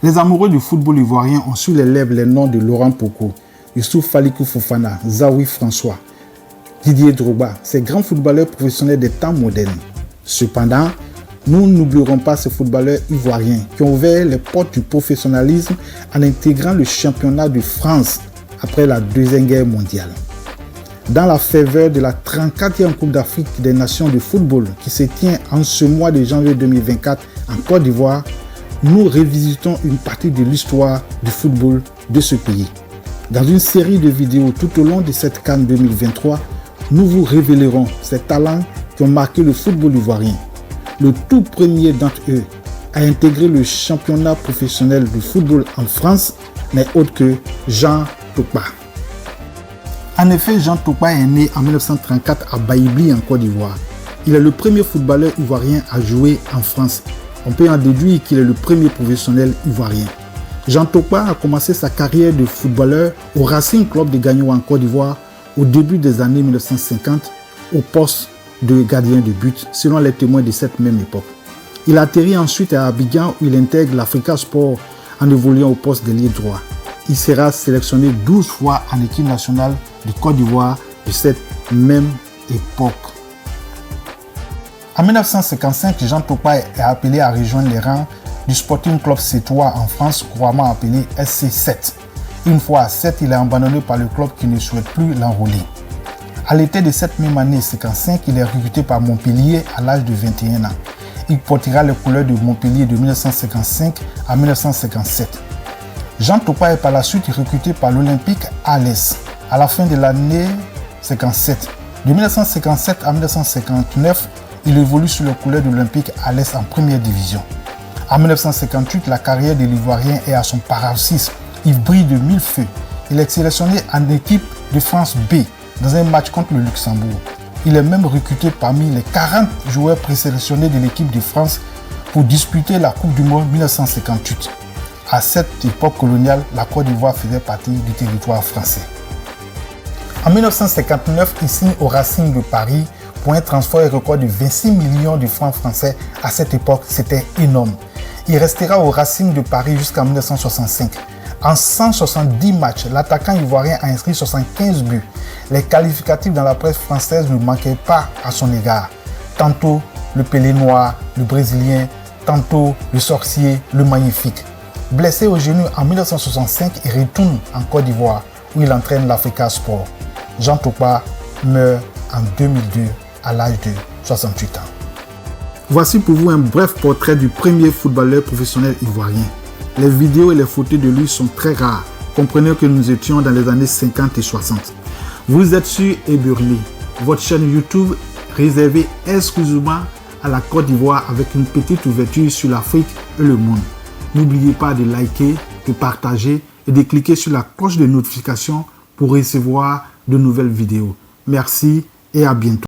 Les amoureux du football ivoirien ont sur les lèvres les noms de Laurent Poko, Youssouf Falikou Fofana, Zawi François, Didier Drogba, ces grands footballeurs professionnels des temps modernes. Cependant, nous n'oublierons pas ces footballeurs ivoiriens qui ont ouvert les portes du professionnalisme en intégrant le championnat de France après la Deuxième Guerre mondiale. Dans la faveur de la 34e Coupe d'Afrique des Nations de football qui se tient en ce mois de janvier 2024 en Côte d'Ivoire, nous revisitons une partie de l'histoire du football de ce pays. Dans une série de vidéos tout au long de cette CAN 2023, nous vous révélerons ces talents qui ont marqué le football ivoirien. Le tout premier d'entre eux à intégrer le championnat professionnel de football en France n'est autre que Jean Tokpa. En effet, Jean Tokpa est né en 1934 à Baïbli en Côte d'Ivoire. Il est le premier footballeur ivoirien à jouer en France. On peut en déduire qu'il est le premier professionnel ivoirien. Jean Tokpa a commencé sa carrière de footballeur au Racing Club de Gagnoa en Côte d'Ivoire au début des années 1950 au poste de gardien de but selon les témoins de cette même époque. Il atterrit ensuite à Abidjan où il intègre l'Africa Sport en évoluant au poste d'ailier droit. Il sera sélectionné 12 fois en équipe nationale de Côte d'Ivoire de cette même époque. En 1955, Jean Tokpa est appelé à rejoindre les rangs du Sporting Club Sétois en France, couramment appelé SC7. Une fois à 7, il est abandonné par le club qui ne souhaite plus l'enrôler. À l'été de cette même année 55, il est recruté par Montpellier à l'âge de 21 ans. Il portera les couleurs de Montpellier de 1955 à 1957. Jean Tokpa est par la suite recruté par l'Olympique Alès à la fin de l'année 57. De 1957 à 1959, il évolue sous les couleurs de l'Olympique Alès en première division. En 1958, la carrière de l'Ivoirien est à son paroxysme. Il brille de mille feux. Il est sélectionné en équipe de France B dans un match contre le Luxembourg. Il est même recruté parmi les 40 joueurs présélectionnés de l'équipe de France pour disputer la Coupe du Monde 1958. À cette époque coloniale, la Côte d'Ivoire faisait partie du territoire français. En 1959, il signe au Racing de Paris pour un transfert record de 26 millions de francs français. À cette époque, c'était énorme. Il restera au Racing de Paris jusqu'en 1965. En 170 matchs, l'attaquant ivoirien a inscrit 75 buts. Les qualificatifs dans la presse française ne manquaient pas à son égard. Tantôt le Pelé noir, le Brésilien, tantôt le sorcier, le magnifique. Blessé au genou en 1965, il retourne en Côte d'Ivoire où il entraîne l'Africa Sport. Jean Tokpa meurt en 2002 à l'âge de 68 ans. Voici pour vous un bref portrait du premier footballeur professionnel ivoirien. Les vidéos et les photos de lui sont très rares. Comprenez que nous étions dans les années 50 et 60. Vous êtes sur Eburly, votre chaîne YouTube réservée exclusivement à la Côte d'Ivoire avec une petite ouverture sur l'Afrique et le monde. N'oubliez pas de liker, de partager et de cliquer sur la cloche de notification pour recevoir de nouvelles vidéos. Merci et à bientôt.